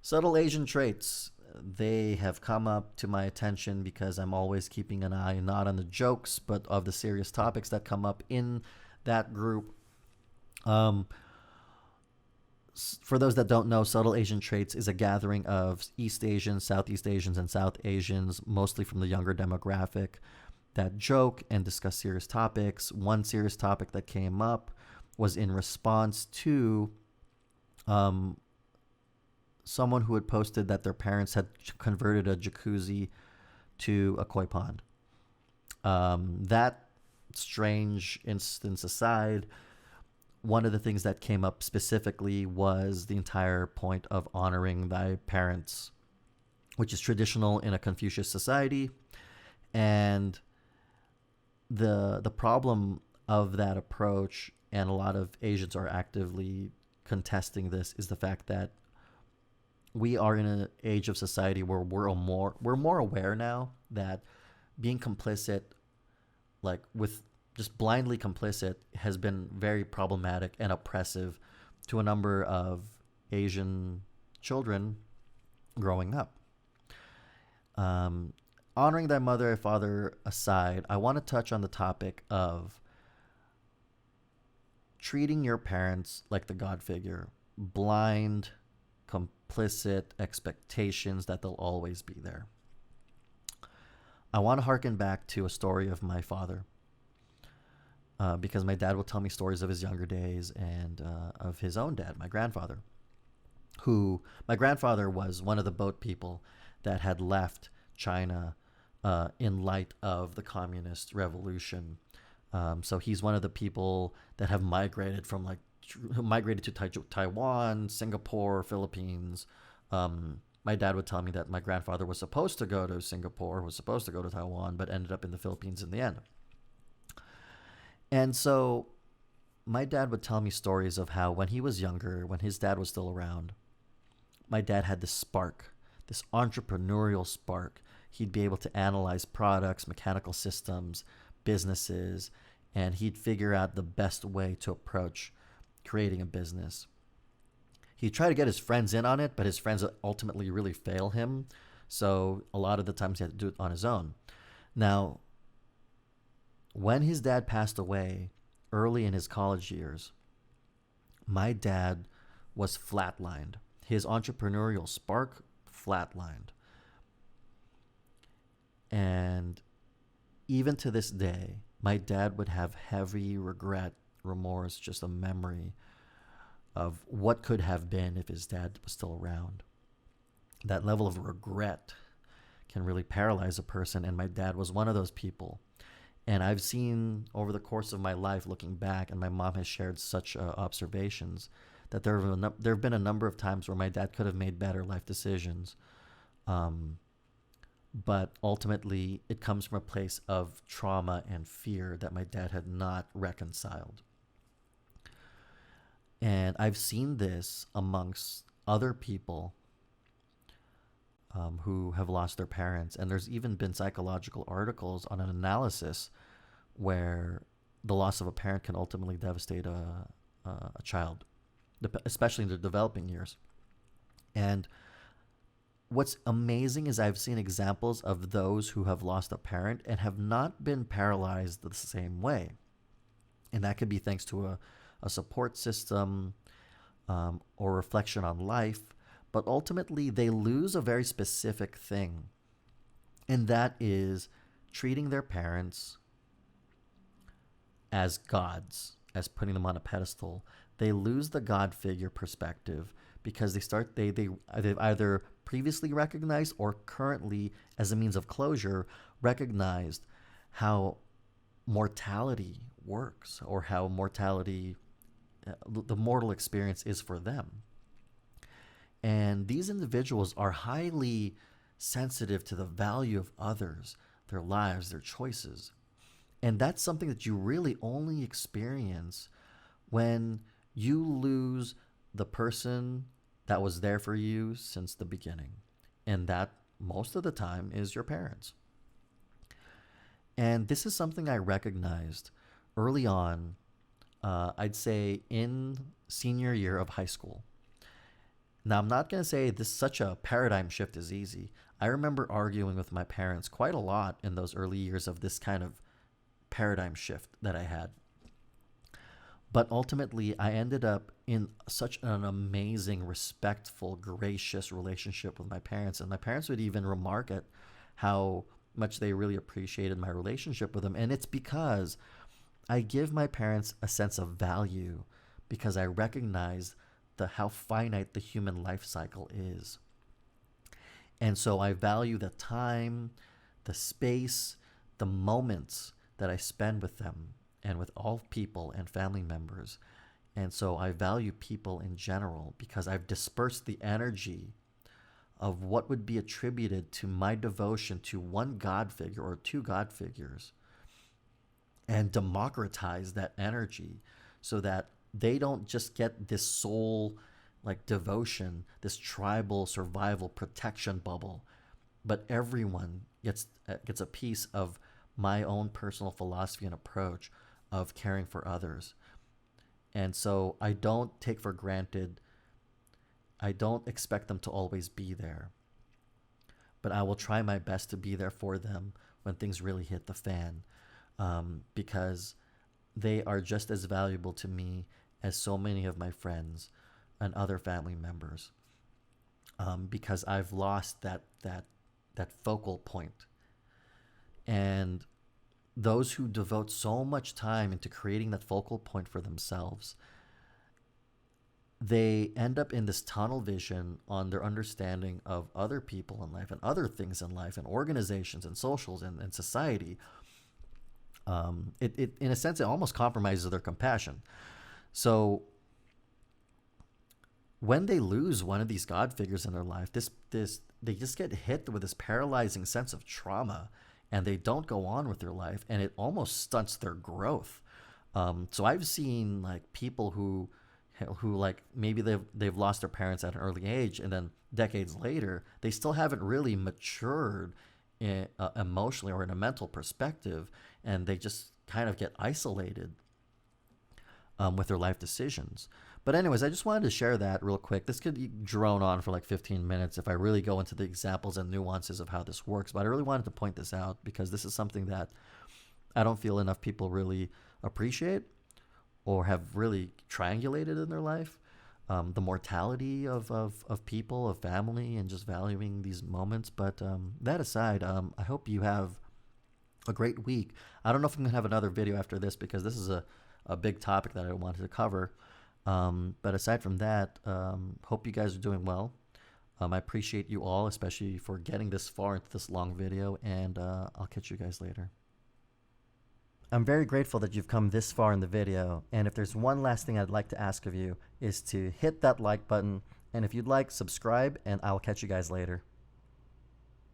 Subtle Asian traits. They have come up to my attention because I'm always keeping an eye not on the jokes, but of the serious topics that come up in that group. Um, for those that don't know, Subtle Asian Traits is a gathering of East Asians, Southeast Asians, and South Asians, mostly from the younger demographic, that joke and discuss serious topics. One serious topic that came up was in response to um, someone who had posted that their parents had converted a jacuzzi to a koi pond. That strange instance aside, one of the things that came up specifically was the entire point of honoring thy parents, which is traditional in a Confucius society. And the problem of that approach, and a lot of Asians are actively contesting this, is the fact that we are in an age of society where we're more aware now that being complicit, like with just blindly complicit, has been very problematic and oppressive to a number of Asian children growing up. Um, Honoring thy mother and father aside, I want to touch on the topic of treating your parents like the God figure, blind, complicit expectations that they'll always be there. I want to harken back to a story of my father, because my dad will tell me stories of his younger days and of his own dad, my grandfather, who, my grandfather was one of the boat people that had left China in light of the communist revolution. So he's one of the people that have migrated from migrated to Taiwan, Singapore, Philippines. My dad would tell me that my grandfather was supposed to go to Singapore, was supposed to go to Taiwan, but ended up in the Philippines in the end. And so my dad would tell me stories of how when he was younger, when his dad was still around, my dad had this spark, this entrepreneurial spark. He'd be able to analyze products, mechanical systems, businesses, and he'd figure out the best way to approach creating a business. He'd try to get his friends in on it, but his friends ultimately really fail him. So a lot of the times he had to do it on his own. Now, when his dad passed away early in his college years, my dad was flatlined. His entrepreneurial spark flatlined. And even to this day, my dad would have heavy regret, remorse, just a memory of what could have been if his dad was still around. That level of regret can really paralyze a person, and my dad was one of those people. And I've seen over the course of my life, looking back, and my mom has shared such observations, that there have been a number of times where my dad could have made better life decisions. But ultimately, it comes from a place of trauma and fear that my dad had not reconciled. And I've seen this amongst other people who have lost their parents. And there's even been psychological articles on an analysis where the loss of a parent can ultimately devastate a child, especially in the developing years. And what's amazing is I've seen examples of those who have lost a parent and have not been paralyzed the same way. And that could be thanks to a support system or reflection on life. But ultimately, they lose a very specific thing, and that is treating their parents as gods, as putting them on a pedestal. They lose the God figure perspective because they've either previously recognized or currently, as a means of closure, recognized how mortality works, or how mortality, the mortal experience is for them. And these individuals are highly sensitive to the value of others, their lives, their choices. And that's something that you really only experience when you lose the person that was there for you since the beginning. And that, most of the time, is your parents. And this is something I recognized early on, I'd say in senior year of high school. Now, I'm not going to say this such a paradigm shift is easy. I remember arguing with my parents quite a lot in those early years of this kind of paradigm shift that I had. But ultimately, I ended up in such an amazing, respectful, gracious relationship with my parents. And my parents would even remark at how much they really appreciated my relationship with them. And it's because I give my parents a sense of value because I recognize how finite the human life cycle is. And so I value the time, the space, the moments that I spend with them and with all people and family members. And so I value people in general because I've dispersed the energy of what would be attributed to my devotion to one God figure or two God figures and democratize that energy so that they don't just get this soul like devotion, this tribal survival protection bubble, but everyone gets a piece of my own personal philosophy and approach of caring for others. And so I don't take for granted, I don't expect them to always be there, but I will try my best to be there for them when things really hit the fan, because they are just as valuable to me as so many of my friends and other family members, because I've lost that focal point. And those who devote so much time into creating that focal point for themselves, they end up in this tunnel vision on their understanding of other people in life and other things in life and organizations and socials and society. It in a sense, it almost compromises their compassion. So when they lose one of these God figures in their life, this they just get hit with this paralyzing sense of trauma, and they don't go on with their life, and it almost stunts their growth. So I've seen like people who like maybe they've lost their parents at an early age, and then decades later they still haven't really matured emotionally or in a mental perspective, and they just kind of get isolated with their life decisions. But anyways, I just wanted to share that real quick. This could drone on for like 15 minutes if I really go into the examples and nuances of how this works. But I really wanted to point this out because this is something that I don't feel enough people really appreciate or have really triangulated in their life. The mortality of people, of family, and just valuing these moments. But that aside, I hope you have a great week. I don't know if I'm going to have another video after this because this is a big topic that I wanted to cover. But aside from that, hope you guys are doing well. I appreciate you all, especially for getting this far into this long video, and I'll catch you guys later. I'm very grateful that you've come this far in the video, and if there's one last thing I'd like to ask of you is to hit that like button, and if you'd like, subscribe, and I'll catch you guys later.